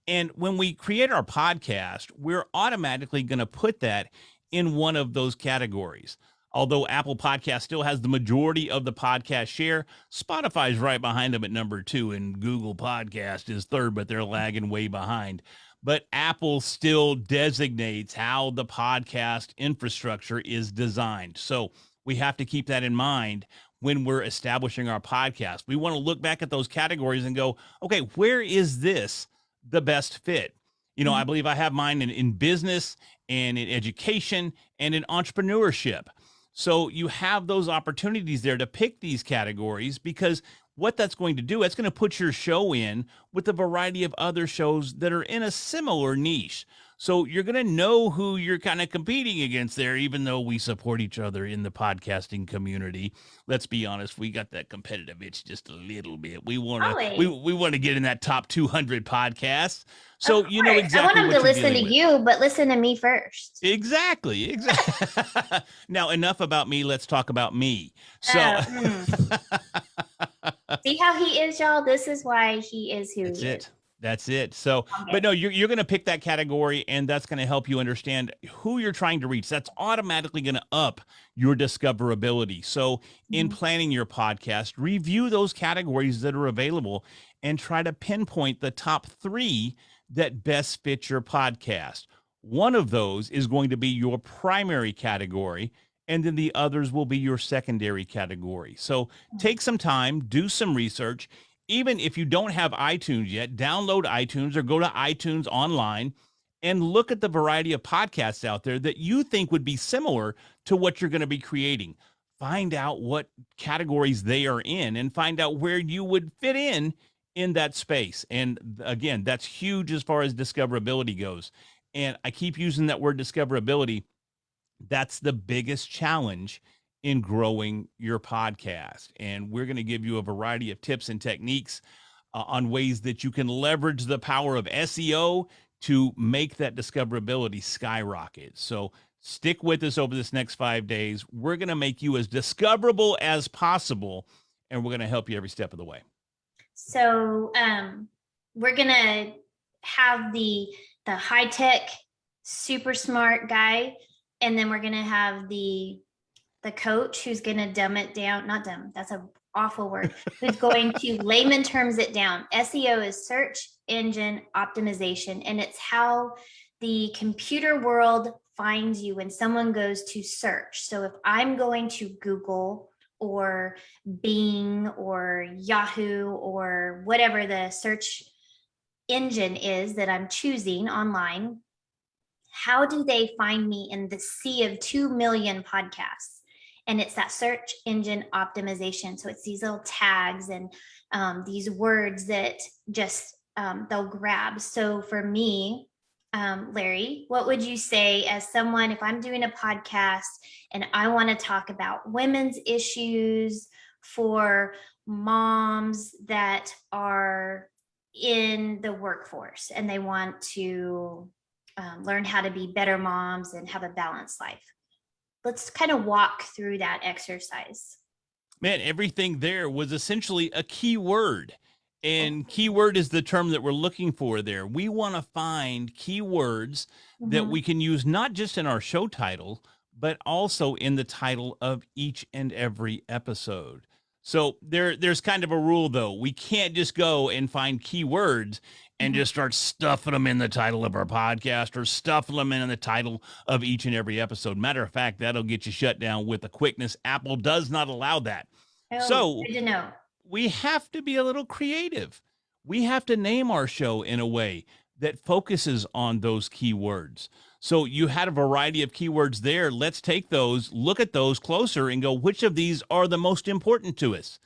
And when we create our podcast, we're automatically going to put that in one of those categories. Although Apple Podcast still has the majority of the podcast share, Spotify's right behind them at number 2, and Google Podcast is third, but they're lagging way behind. But Apple still designates how the podcast infrastructure is designed. So we have to keep that in mind when we're establishing our podcast. We want to look back at those categories and go, okay, where is this the best fit? You know, I believe I have mine in business and in education and in entrepreneurship. So you have those opportunities there to pick these categories, because what that's going to do, it's going to put your show in with a variety of other shows that are in a similar niche. So you're going to know who you're kind of competing against there, even though we support each other in the podcasting community. Let's be honest, we got that competitive itch just a little bit. We want to we want to get in that top 200 podcasts. So you know exactly. I want them to listen to you, but listen to me first. Exactly. Now, enough about me. Let's talk about me. So see how he is, y'all? This is why he is who he is. That's it. So, but no, you're going to pick that category, and that's going to help you understand who you're trying to reach. That's automatically going to up your discoverability. So in planning your podcast, review those categories that are available and try to pinpoint the top 3 that best fit your podcast. One of those is going to be your primary category, and then the others will be your secondary category. So take some time, do some research. Even if you don't have iTunes yet, download iTunes or go to iTunes online and look at the variety of podcasts out there that you think would be similar to what you're going to be creating. Find out what categories they are in and find out where you would fit in that space. And again, that's huge as far as discoverability goes. And I keep using that word discoverability. That's the biggest challenge in growing your podcast. And we're going to give you a variety of tips and techniques on ways that you can leverage the power of SEO to make that discoverability skyrocket. So stick with us over this next 5 days. We're going to make you as discoverable as possible, and we're going to help you every step of the way. So we're gonna have the high tech, super smart guy, and then we're gonna have the coach who's gonna dumb it down. Not dumb. That's an awful word. Who's going to layman terms it down. SEO is search engine optimization, and it's how the computer world finds you when someone goes to search. So if I'm going to Google or Bing or Yahoo or whatever the search engine is that I'm choosing online, how do they find me in the sea of 2 million podcasts? And it's that search engine optimization. So it's these little tags and these words that just they'll grab. So for me, Larry, what would you say as someone, if I'm doing a podcast and I want to talk about women's issues for moms that are in the workforce and they want to learn how to be better moms and have a balanced life? Let's kind of walk through that exercise. Man, everything there was essentially a keyword. And keyword is the term that we're looking for there. We want to find keywords that we can use not just in our show title, but also in the title of each and every episode. So there's kind of a rule, though. We can't just go and find keywords and just start stuffing them in the title of our podcast or stuffing them in the title of each and every episode. Matter of fact, that'll get you shut down with a quickness. Apple does not allow that. So good to know. We have to be a little creative. We have to name our show in a way that focuses on those keywords. So you had a variety of keywords there. Let's take those, look at those closer and go, which of these are the most important to us?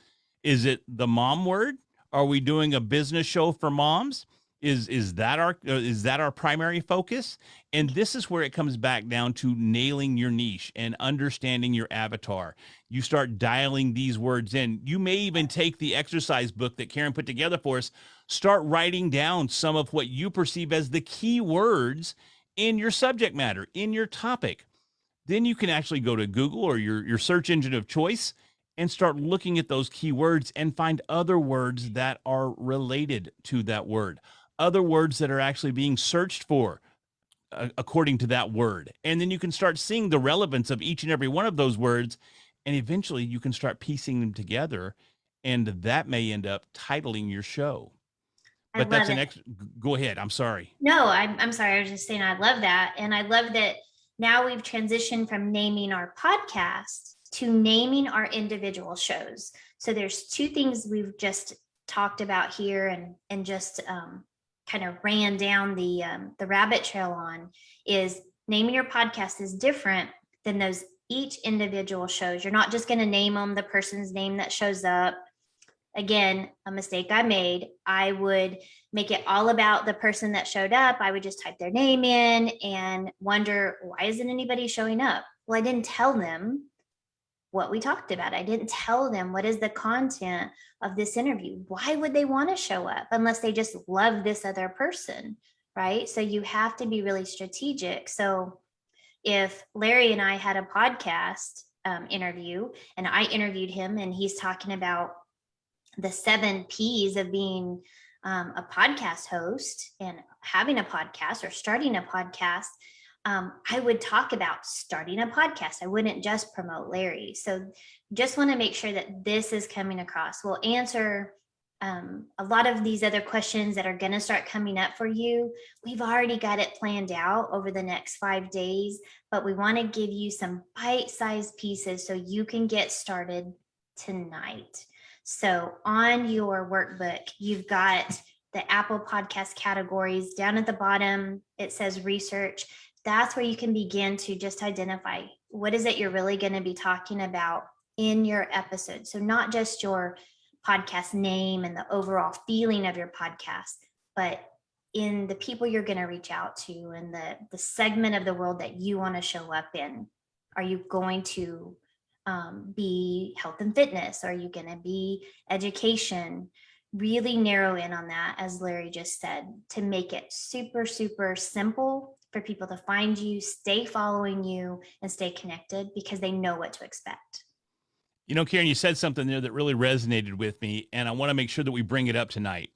Is it the mom word? Are we doing a business show for moms? Is that our primary focus? And this is where it comes back down to nailing your niche and understanding your avatar. You start dialing these words in. You may even take the exercise book that Karen put together for us, start writing down some of what you perceive as the key words in your subject matter, in your topic. Then you can actually go to Google or your search engine of choice and start looking at those keywords and find other words that are related to that word, other words that are actually being searched for according to that word. And then you can start seeing the relevance of each and every one of those words. And eventually you can start piecing them together. And that may end up titling your show. But that's an go ahead. I'm sorry. No, I'm sorry. I was just saying I love that. And I love that now we've transitioned from naming our podcast to naming our individual shows. So there's two things we've just talked about here and just kind of ran down the rabbit trail on is naming your podcast is different than those each individual shows. You're not just going to name them the person's name that shows up. Again, a mistake I made. I would make it all about the person that showed up. I would just type their name in and wonder, why isn't anybody showing up? Well, I didn't tell them what we talked about. I didn't tell them what is the content of this interview. Why would they want to show up unless they just love this other person, right? So you have to be really strategic. So if Larry and I had a podcast interview and I interviewed him and he's talking about the 7 P's of being a podcast host and having a podcast or starting a podcast, I would talk about starting a podcast. I wouldn't just promote Larry. So just want to make sure that this is coming across. We'll answer a lot of these other questions that are going to start coming up for you. We've already got it planned out over the next 5 days, but we want to give you some bite-sized pieces so you can get started tonight. So on your workbook, you've got the Apple Podcast categories. Down at the bottom, it says research. That's where you can begin to just identify what is it you're really going to be talking about in your episode. So not just your podcast name and the overall feeling of your podcast, but in the people you're going to reach out to and the segment of the world that you want to show up in. Are you going to be health and fitness? Are you going to be education? really narrow in on that, as Larry just said, to make it super, super simple for people to find you, stay following you, and stay connected because they know what to expect. You know, Karen, you said something there that really resonated with me, and I want to make sure that we bring it up tonight.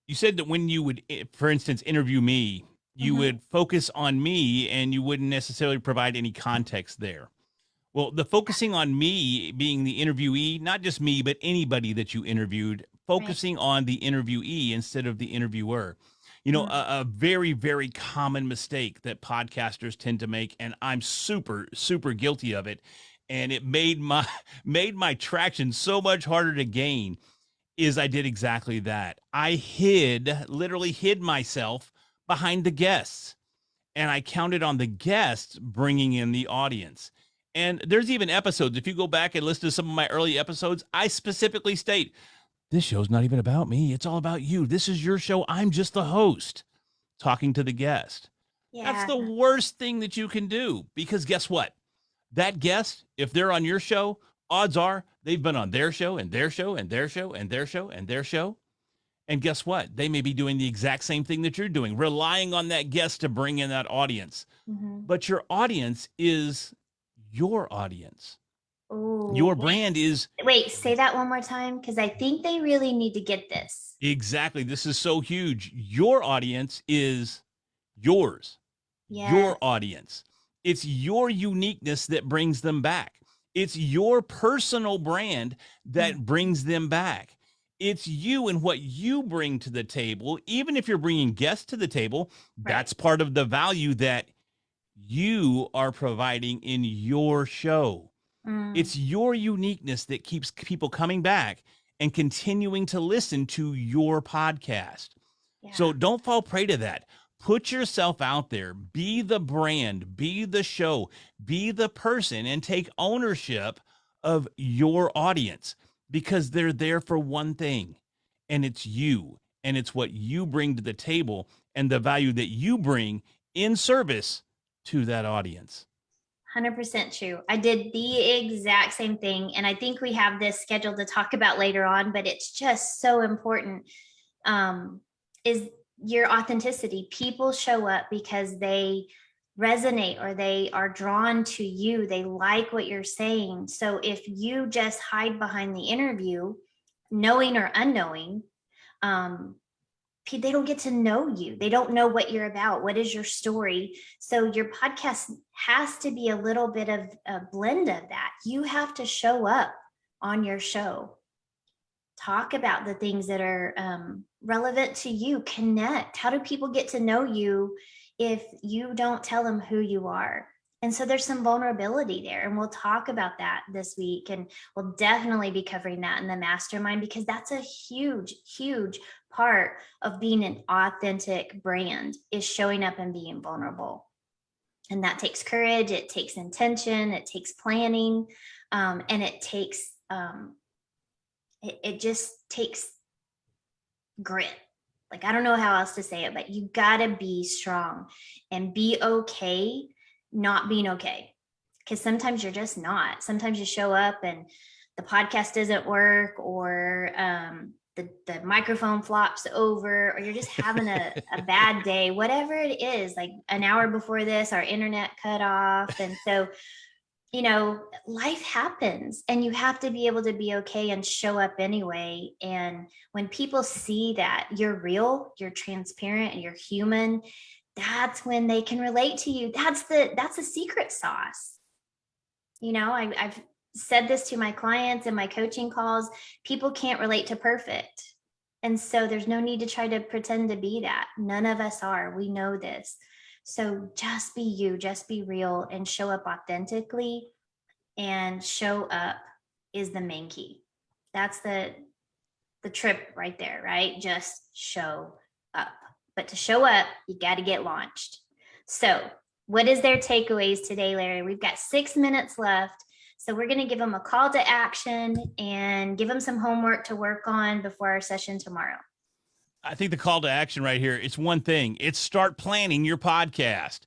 You said that when you would, for instance, interview me, you would focus on me and you wouldn't necessarily provide any context there. Well, the focusing on me being the interviewee, not just me, but anybody that you interviewed, Right. focusing on the interviewee instead of the interviewer. You know, a very, very common mistake that podcasters tend to make, and I'm super, super guilty of it. And it made my made my traction so much harder to gain is I did exactly that. I literally hid myself behind the guests and I counted on the guests bringing in the audience. And there's even episodes, if you go back and listen to some of my early episodes, I specifically state, this show's not even about me. It's all about you. This is your show. I'm just the host talking to the guest. That's Yeah. the worst thing that you can do because guess what? That guest, if they're on your show, odds are they've been on their show and their show and their show and their show and their show. And guess what? They may be doing the exact same thing that you're doing, relying on that guest to bring in that audience. Mm-hmm. But your audience is your audience. Oh, Your brand is wait, say that one more time because I think they really need to get this. exactly. This is so huge. Your audience is yours, Yeah. your audience. It's your uniqueness that brings them back. It's your personal brand that brings them back. It's you and what you bring to the table. Even if you're bringing guests to the table, that's part of the value that you are providing in your show. It's your uniqueness that keeps people coming back and continuing to listen to your podcast. Yeah. So don't fall prey to that. Put yourself out there, be the brand, be the show, be the person, and take ownership of your audience because they're there for one thing, and it's you, and it's what you bring to the table and the value that you bring in service to that audience. 100% true. I did the exact same thing. And I think we have this scheduled to talk about later on, but it's just so important. Is your authenticity. People show up because they resonate or they are drawn to you. They like what you're saying. So if you just hide behind the interview, knowing or unknowing, they don't get to know you. They don't know what you're about. What is your story? So your podcast has to be a little bit of a blend of that. You have to show up on your show, talk about the things that are relevant to you, connect. How do people get to know you if you don't tell them who you are? And so there's some vulnerability there. And we'll talk about that this week. And we'll definitely be covering that in the mastermind because that's a huge, huge part of being an authentic brand is showing up and being vulnerable. And that takes courage. It takes intention. It takes planning. And it takes, it just takes grit. Like, I don't know how else to say it, but you gotta be strong and be okay not being okay. Because sometimes you're just not. Sometimes you show up and the podcast doesn't work or the microphone flops over or you're just having a bad day, whatever it is. Like an hour before this, our internet cut off. And so, you know, life happens and you have to be able to be okay and show up anyway. And when people see that you're real, you're transparent, and you're human, that's when they can relate to you. That's the secret sauce. You know, I've said this to my clients in my coaching calls. People can't relate to perfect. And so there's no need to try to pretend to be that. None of us are. We know this. So just be you, just be real and show up authentically. And show up is the main key. That's the trip right there, right? Just show up. But to show up, you got to get launched. So what is their takeaways today, Larry? We've got 6 minutes left. So we're going to give them a call to action and give them some homework to work on before our session tomorrow. I think the call to action right here, it's one thing. It's start planning your podcast.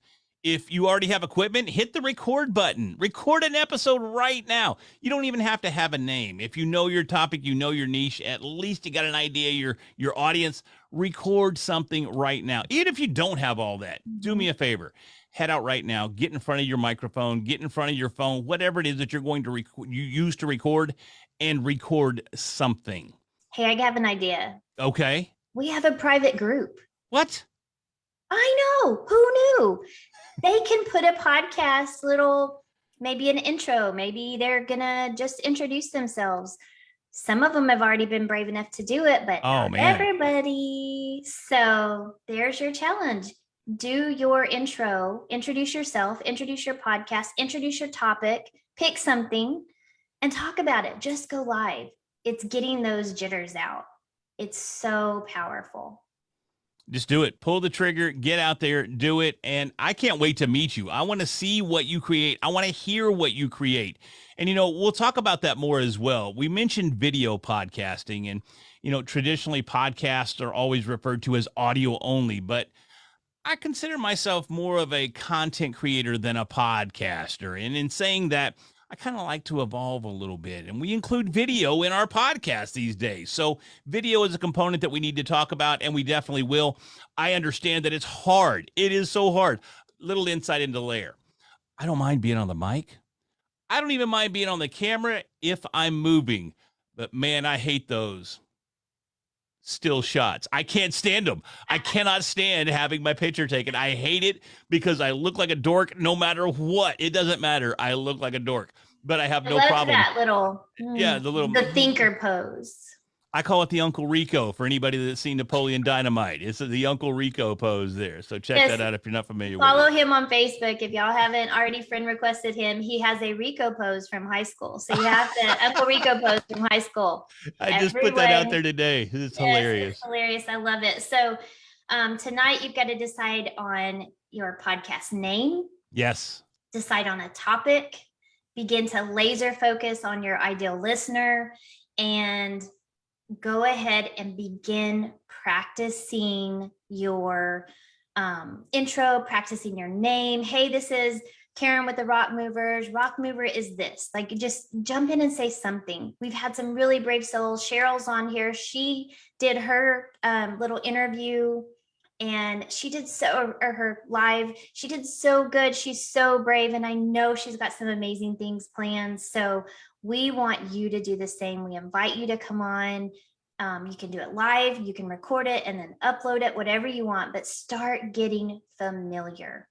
If you already have equipment, hit the record button. Record an episode right now. You don't even have to have a name. If you know your topic, you know your niche, at least you got an idea, your audience, record something right now. Even if you don't have all that, do me a favor. Head out right now, get in front of your microphone, get in front of your phone, whatever it is that you're going to you use to record, and record something. Hey, I have an idea. Okay. We have a private group. What? I know. Who knew? They can put a podcast, maybe an intro. Maybe they're going to just introduce themselves. Some of them have already been brave enough to do it, but not everybody. So there's your challenge. Do your intro, introduce yourself, introduce your podcast, introduce your topic, pick something and talk about it. Just go live. It's getting those jitters out. It's so powerful. Just do it. Pull the trigger, get out there, do it. And I can't wait to meet you. I want to see what you create. I want to hear what you create. And, we'll talk about that more as well. We mentioned video podcasting and, traditionally podcasts are always referred to as audio only, but I consider myself more of a content creator than a podcaster. And in saying that, I kind of like to evolve a little bit, and we include video in our podcast these days. So video is a component that we need to talk about, and we definitely will. I understand that it's hard. It is so hard. Little insight into Lair. I don't mind being on the mic. I don't even mind being on the camera if I'm moving, but man, I hate those still shots. I can't stand them. I cannot stand having my picture taken. I hate it because I look like a dork no matter what. It doesn't matter. I look like a dork, but I have no problem. That little, the thinker pose. I call it the Uncle Rico for anybody that's seen Napoleon Dynamite. It's the Uncle Rico pose there. So check that out if you're not familiar with it. Follow him on Facebook. If y'all haven't already friend requested him, he has a Rico pose from high school. So you have the Uncle Rico pose from high school. I just put that out there today. It's hilarious. It's hilarious. I love it. So tonight you've got to decide on your podcast name. Yes. Decide on a topic. Begin to laser focus on your ideal listener and go ahead and begin practicing your intro, practicing your name. Hey, this is Karen with the Rock Movers. Rock Mover is this. Like, just jump in and say something. We've had some really brave souls. Cheryl's on here. She did her little interview and she did her live. She did so good. She's so brave. And I know she's got some amazing things planned. So we want you to do the same. We invite you to come on. You can do it live, you can record it and then upload it, whatever you want, but start getting familiar.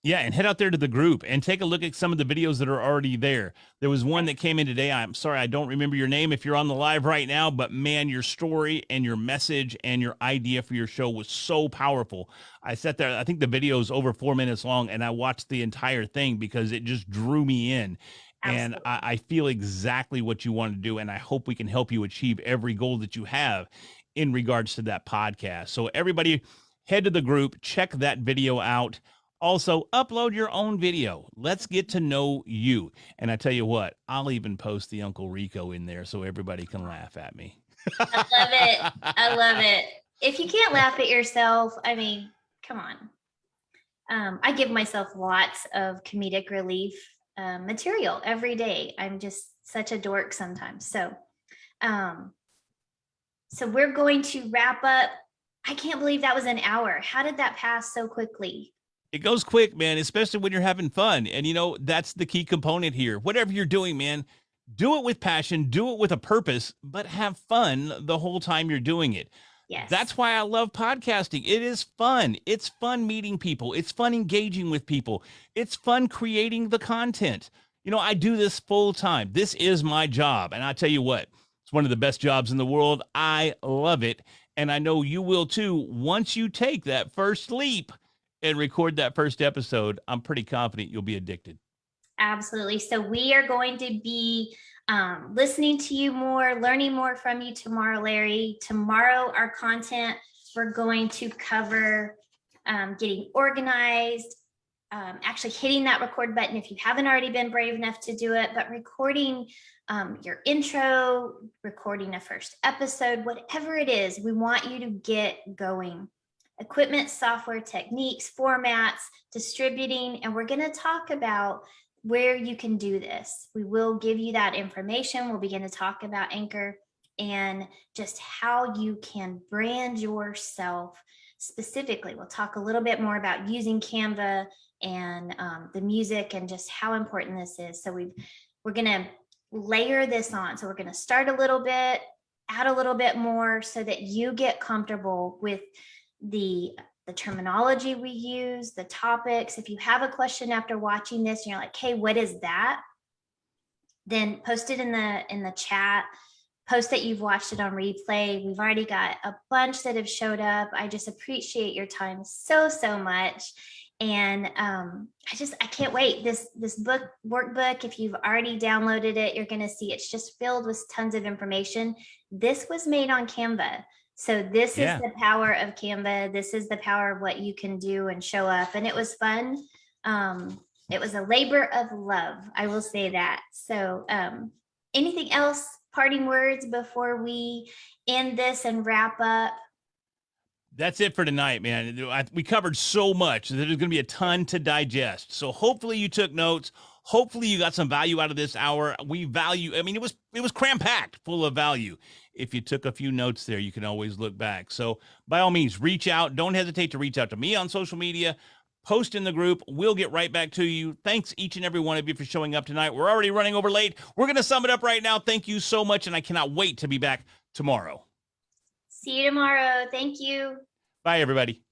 Yeah, and head out there to the group and take a look at some of the videos that are already there. There was one that came in today. I'm sorry, I don't remember your name if you're on the live right now, but man, your story and your message and your idea for your show was so powerful. I sat there, I think the video is over 4 minutes long, and I watched the entire thing because it just drew me in. Absolutely. And I feel exactly what you want to do, and I hope we can help you achieve every goal that you have in regards to that podcast. So everybody head to the group, check that video out. Also, upload your own video. Let's get to know you. And I tell you what, I'll even post the Uncle Rico in there so everybody can laugh at me. I love it. I love it. If you can't laugh at yourself, I mean, come on. I give myself lots of comedic relief material every day. I'm just such a dork sometimes. So we're going to wrap up. I can't believe that was an hour. How did that pass so quickly? It goes quick, man, especially when you're having fun. And that's the key component here. Whatever you're doing, man, do it with passion, do it with a purpose, but have fun the whole time you're doing it. Yes. That's why I love podcasting. It is fun. It's fun meeting people. It's fun engaging with people. It's fun creating the content. I do this full time. This is my job. And I tell you what, it's one of the best jobs in the world. I love it. And I know you will too. Once you take that first leap and record that first episode, I'm pretty confident you'll be addicted. Absolutely. So we are going to be listening to you more, learning more from you tomorrow, Larry. Tomorrow, our content, we're going to cover getting organized, actually hitting that record button if you haven't already been brave enough to do it, but recording your intro, recording a first episode, whatever it is, we want you to get going equipment, software, techniques, formats, distributing, and we're going to talk about where you can do this. We will give you that information. We'll begin to talk about Anchor and just how you can brand yourself specifically. We'll talk a little bit more about using Canva and the music and just how important this is. So we're going to layer this on. So we're going to start a little bit, add a little bit more so that you get comfortable with the terminology we use, the topics. If you have a question after watching this and you're like, hey, what is that? Then post it in the chat. Post that you've watched it on replay. We've already got a bunch that have showed up. I just appreciate your time so much. And I can't wait. This book workbook, if you've already downloaded it, you're going to see it's just filled with tons of information. This was made on Canva. So this is the power of Canva. This is the power of what you can do and show up. And it was fun. It was a labor of love. I will say that. So anything else, parting words before we end this and wrap up? That's it for tonight, man. We covered so much. There's going to be a ton to digest. So hopefully you took notes. Hopefully you got some value out of this hour. It was cram-packed full of value. If you took a few notes there, you can always look back. So by all means, reach out. Don't hesitate to reach out to me on social media. Post in the group. We'll get right back to you. Thanks each and every one of you for showing up tonight. We're already running over late. We're going to sum it up right now. Thank you so much, and I cannot wait to be back tomorrow. See you tomorrow. Thank you. Bye, everybody.